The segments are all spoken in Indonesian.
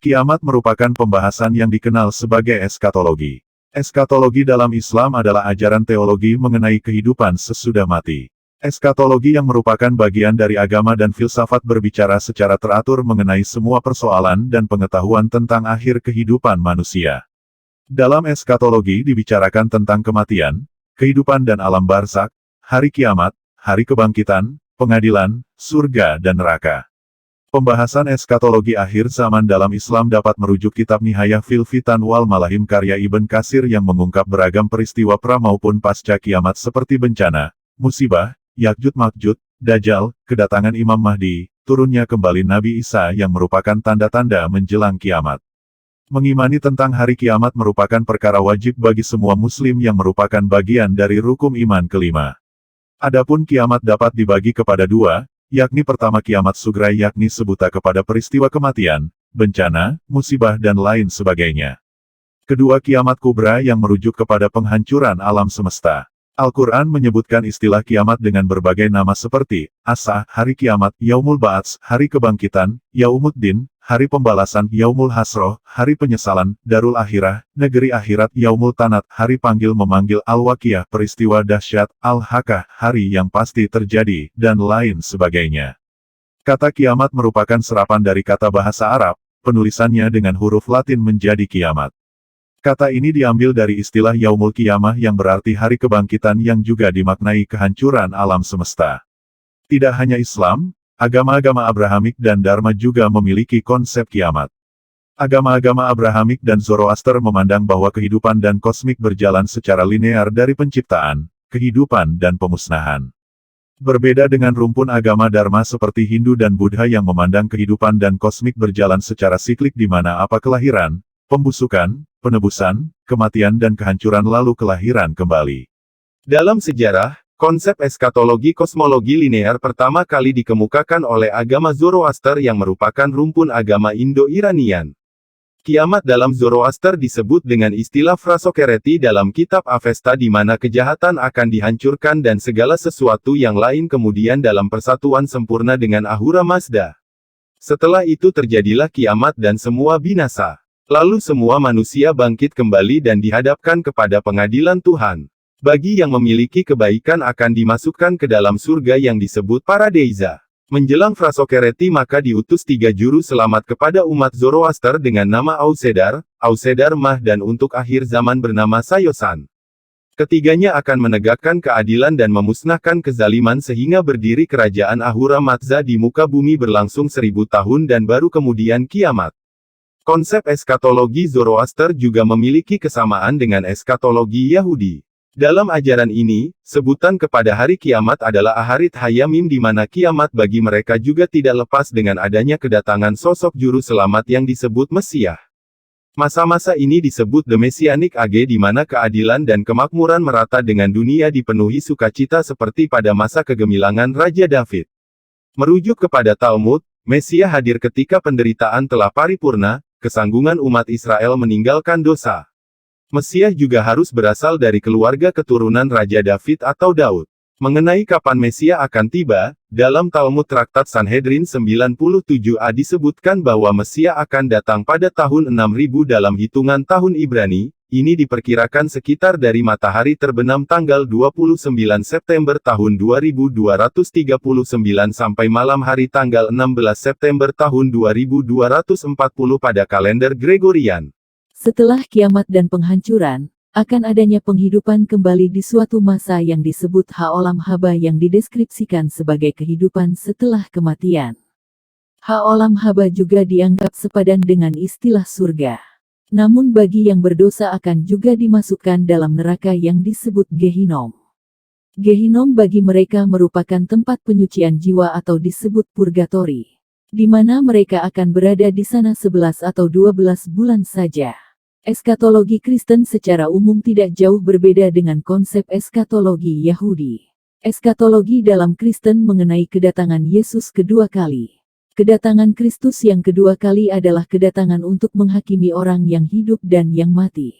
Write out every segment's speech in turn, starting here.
Kiamat merupakan pembahasan yang dikenal sebagai eskatologi. Eskatologi dalam Islam adalah ajaran teologi mengenai kehidupan sesudah mati. Eskatologi yang merupakan bagian dari agama dan filsafat berbicara secara teratur mengenai semua persoalan dan pengetahuan tentang akhir kehidupan manusia. Dalam eskatologi dibicarakan tentang kematian, kehidupan dan alam barzakh, hari kiamat, hari kebangkitan, pengadilan, surga dan neraka. Pembahasan eskatologi akhir zaman dalam Islam dapat merujuk kitab Nihayah fil Fitan wal Malahim karya Ibn Katsir yang mengungkap beragam peristiwa pra maupun pasca kiamat seperti bencana, musibah, Yakjud-Makjud, Dajjal, kedatangan Imam Mahdi, turunnya kembali Nabi Isa yang merupakan tanda-tanda menjelang kiamat. Mengimani tentang hari kiamat merupakan perkara wajib bagi semua muslim yang merupakan bagian dari rukun iman kelima. Adapun kiamat dapat dibagi kepada dua, yakni pertama kiamat sugra yakni sebuta kepada peristiwa kematian, bencana, musibah dan lain sebagainya. Kedua kiamat kubra yang merujuk kepada penghancuran alam semesta. Al-Quran menyebutkan istilah kiamat dengan berbagai nama seperti, As-Sa'ah, hari kiamat, Yaumul Ba'ats, hari kebangkitan, Yaumuddin, hari pembalasan, Yaumul Hasroh, hari penyesalan, Darul Akhirah, negeri akhirat, Yaumul Tanat, hari panggil-memanggil, Al-Waqiyah, peristiwa dahsyat, Al-Haqqah, hari yang pasti terjadi, dan lain sebagainya. Kata kiamat merupakan serapan dari kata bahasa Arab, penulisannya dengan huruf Latin menjadi kiamat. Kata ini diambil dari istilah Yaumul Qiyamah yang berarti hari kebangkitan yang juga dimaknai kehancuran alam semesta. Tidak hanya Islam, agama-agama Abrahamik dan Dharma juga memiliki konsep kiamat. Agama-agama Abrahamik dan Zoroaster memandang bahwa kehidupan dan kosmik berjalan secara linear dari penciptaan, kehidupan dan pemusnahan. Berbeda dengan rumpun agama Dharma seperti Hindu dan Buddha yang memandang kehidupan dan kosmik berjalan secara siklik di mana apa kelahiran, pembusukan, penebusan, kematian dan kehancuran lalu kelahiran kembali. Dalam sejarah, konsep eskatologi kosmologi linear pertama kali dikemukakan oleh agama Zoroaster yang merupakan rumpun agama Indo-Iranian. Kiamat dalam Zoroaster disebut dengan istilah Frasokereti dalam kitab Avesta di mana kejahatan akan dihancurkan dan segala sesuatu yang lain kemudian dalam persatuan sempurna dengan Ahura Mazda. Setelah itu terjadilah kiamat dan semua binasa. Lalu semua manusia bangkit kembali dan dihadapkan kepada pengadilan Tuhan. Bagi yang memiliki kebaikan akan dimasukkan ke dalam surga yang disebut Paradeiza. Menjelang Frasokereti maka diutus 3 juru selamat kepada umat Zoroaster dengan nama Ausedar, Ausedar Mah dan untuk akhir zaman bernama Sayosan. Ketiganya akan menegakkan keadilan dan memusnahkan kezaliman sehingga berdiri kerajaan Ahura Mazda di muka bumi berlangsung 1000 tahun dan baru kemudian kiamat. Konsep eskatologi Zoroaster juga memiliki kesamaan dengan eskatologi Yahudi. Dalam ajaran ini, sebutan kepada hari kiamat adalah Aharit Hayamim di mana kiamat bagi mereka juga tidak lepas dengan adanya kedatangan sosok juru selamat yang disebut Mesiah. Masa-masa ini disebut The Messianic Age di mana keadilan dan kemakmuran merata dengan dunia dipenuhi sukacita seperti pada masa kegemilangan Raja David. Merujuk kepada Talmud, Mesiah hadir ketika penderitaan telah paripurna, kesanggungan umat Israel meninggalkan dosa. Mesiah juga harus berasal dari keluarga keturunan Raja David atau Daud. Mengenai kapan Mesiah akan tiba, dalam Talmud Traktat Sanhedrin 97a disebutkan bahwa Mesiah akan datang pada tahun 6000 dalam hitungan tahun Ibrani, ini diperkirakan sekitar dari matahari terbenam tanggal 29 September tahun 2239 sampai malam hari tanggal 16 September tahun 2240 pada kalender Gregorian. Setelah kiamat dan penghancuran, akan adanya penghidupan kembali di suatu masa yang disebut Haolam Haba yang dideskripsikan sebagai kehidupan setelah kematian. Haolam Haba juga dianggap sepadan dengan istilah surga. Namun bagi yang berdosa akan juga dimasukkan dalam neraka yang disebut Gehinom. Gehinom bagi mereka merupakan tempat penyucian jiwa atau disebut purgatori, di mana mereka akan berada di sana 11 atau 12 bulan saja. Eskatologi Kristen secara umum tidak jauh berbeda dengan konsep eskatologi Yahudi. Eskatologi dalam Kristen mengenai kedatangan Yesus kedua kali. Kedatangan Kristus yang kedua kali adalah kedatangan untuk menghakimi orang yang hidup dan yang mati.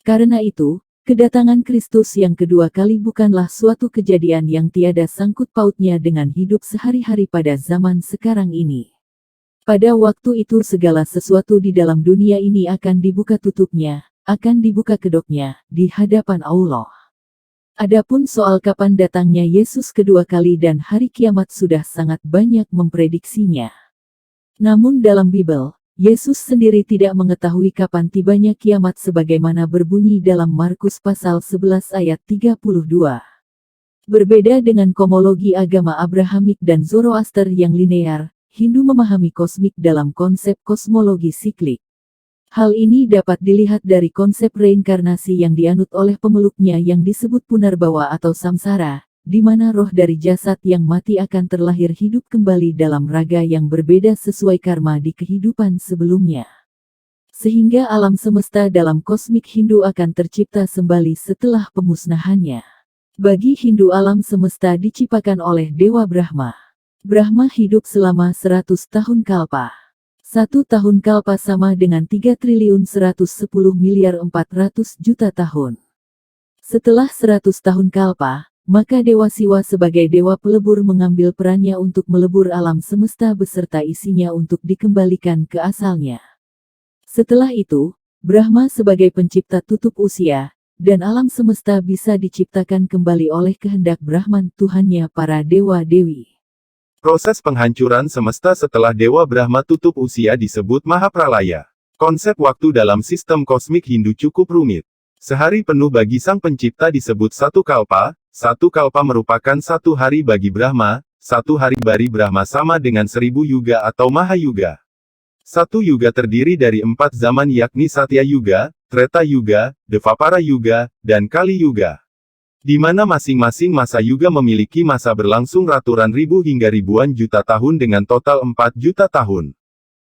Karena itu, kedatangan Kristus yang kedua kali bukanlah suatu kejadian yang tiada sangkut pautnya dengan hidup sehari-hari pada zaman sekarang ini. Pada waktu itu segala sesuatu di dalam dunia ini akan dibuka tutupnya, akan dibuka kedoknya, di hadapan Allah. Adapun soal kapan datangnya Yesus kedua kali dan hari kiamat sudah sangat banyak memprediksinya. Namun dalam Bible, Yesus sendiri tidak mengetahui kapan tibanya kiamat sebagaimana berbunyi dalam Markus pasal 11 ayat 32. Berbeda dengan komologi agama Abrahamik dan Zoroaster yang linear, Hindu memahami kosmik dalam konsep kosmologi siklik. Hal ini dapat dilihat dari konsep reinkarnasi yang dianut oleh pemeluknya yang disebut punarbawa atau samsara, di mana roh dari jasad yang mati akan terlahir hidup kembali dalam raga yang berbeda sesuai karma di kehidupan sebelumnya. Sehingga alam semesta dalam kosmik Hindu akan tercipta kembali setelah pemusnahannya. Bagi Hindu alam semesta diciptakan oleh Dewa Brahma. Brahma hidup selama 100 tahun kalpa. 1 tahun kalpa sama dengan 3.110.400.000.000 tahun. Setelah 100 tahun kalpa, maka Dewa Siwa sebagai Dewa Pelebur mengambil perannya untuk melebur alam semesta beserta isinya untuk dikembalikan ke asalnya. Setelah itu, Brahma sebagai pencipta tutup usia, dan alam semesta bisa diciptakan kembali oleh kehendak Brahman Tuhannya para Dewa-Dewi. Proses penghancuran semesta setelah Dewa Brahma tutup usia disebut Mahapralaya. Konsep waktu dalam sistem kosmik Hindu cukup rumit. Sehari penuh bagi sang pencipta disebut satu kalpa merupakan satu hari bagi Brahma, satu hari bagi Brahma sama dengan 1000 yuga atau Mahayuga. Satu yuga terdiri dari 4 zaman yakni Satya Yuga, Treta Yuga, Dvapara Yuga, dan Kali Yuga. Di mana masing-masing masa yuga memiliki masa berlangsung ratusan ribu hingga ribuan juta tahun dengan total 4 juta tahun.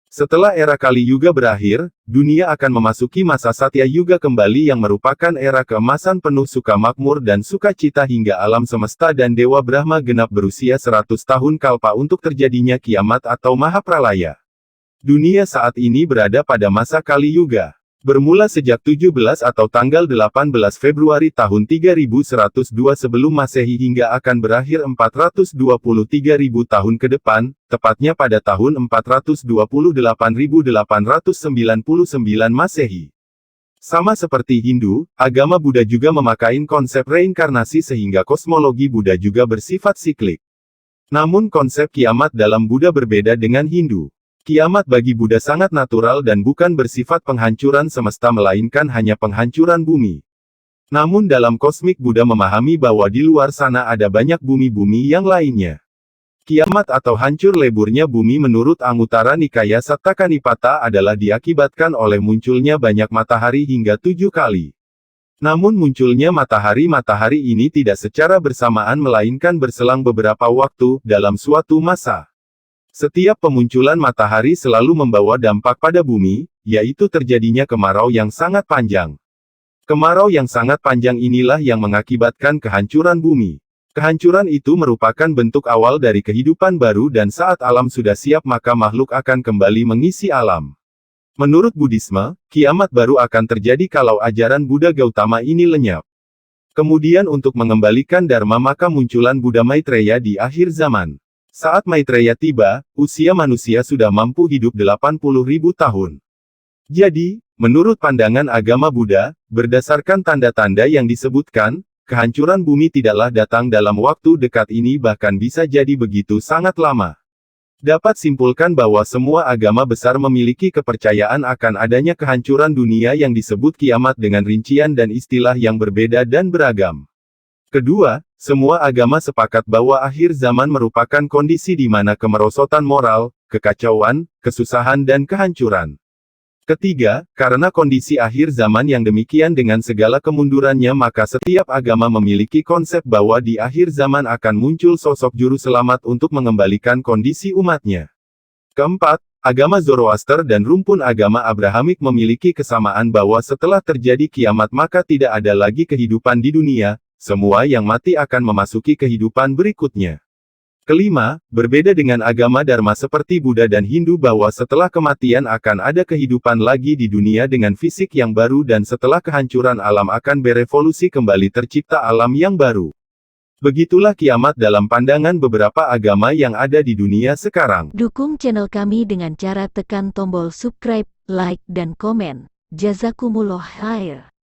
Setelah era Kali Yuga berakhir, dunia akan memasuki masa Satya Yuga kembali yang merupakan era keemasan penuh suka makmur dan sukacita hingga alam semesta dan Dewa Brahma genap berusia 100 tahun kalpa untuk terjadinya kiamat atau Mahapralaya. Dunia saat ini berada pada masa Kali Yuga. Bermula sejak 17 atau tanggal 18 Februari tahun 3102 sebelum Masehi hingga akan berakhir 423.000 tahun ke depan, tepatnya pada tahun 428.899 Masehi. Sama seperti Hindu, agama Buddha juga memakai konsep reinkarnasi sehingga kosmologi Buddha juga bersifat siklik. Namun konsep kiamat dalam Buddha berbeda dengan Hindu. Kiamat bagi Buddha sangat natural dan bukan bersifat penghancuran semesta melainkan hanya penghancuran bumi. Namun dalam kosmik Buddha memahami bahwa di luar sana ada banyak bumi-bumi yang lainnya. Kiamat atau hancur leburnya bumi menurut Anguttara Nikaya Sattakanipata adalah diakibatkan oleh munculnya banyak matahari hingga 7 kali. Namun munculnya matahari ini tidak secara bersamaan melainkan berselang beberapa waktu dalam suatu masa. Setiap pemunculan matahari selalu membawa dampak pada bumi, yaitu terjadinya kemarau yang sangat panjang. Kemarau yang sangat panjang inilah yang mengakibatkan kehancuran bumi. Kehancuran itu merupakan bentuk awal dari kehidupan baru dan saat alam sudah siap maka makhluk akan kembali mengisi alam. Menurut Buddhisme, kiamat baru akan terjadi kalau ajaran Buddha Gautama ini lenyap. Kemudian untuk mengembalikan Dharma maka munculan Buddha Maitreya di akhir zaman. Saat Maitreya tiba, usia manusia sudah mampu hidup 80.000 tahun. Jadi, menurut pandangan agama Buddha, berdasarkan tanda-tanda yang disebutkan, kehancuran bumi tidaklah datang dalam waktu dekat ini bahkan bisa jadi begitu sangat lama. Dapat simpulkan bahwa semua agama besar memiliki kepercayaan akan adanya kehancuran dunia yang disebut kiamat dengan rincian dan istilah yang berbeda dan beragam. Kedua, semua agama sepakat bahwa akhir zaman merupakan kondisi di mana kemerosotan moral, kekacauan, kesusahan dan kehancuran. Ketiga, karena kondisi akhir zaman yang demikian dengan segala kemundurannya maka setiap agama memiliki konsep bahwa di akhir zaman akan muncul sosok juru selamat untuk mengembalikan kondisi umatnya. Keempat, agama Zoroaster dan rumpun agama Abrahamik memiliki kesamaan bahwa setelah terjadi kiamat maka tidak ada lagi kehidupan di dunia. Semua yang mati akan memasuki kehidupan berikutnya. Kelima, berbeda dengan agama Dharma seperti Buddha dan Hindu bahwa setelah kematian akan ada kehidupan lagi di dunia dengan fisik yang baru dan setelah kehancuran alam akan berevolusi kembali tercipta alam yang baru. Begitulah kiamat dalam pandangan beberapa agama yang ada di dunia sekarang. Dukung channel kami dengan cara tekan tombol subscribe, like, dan komen. Jazakumullah khair.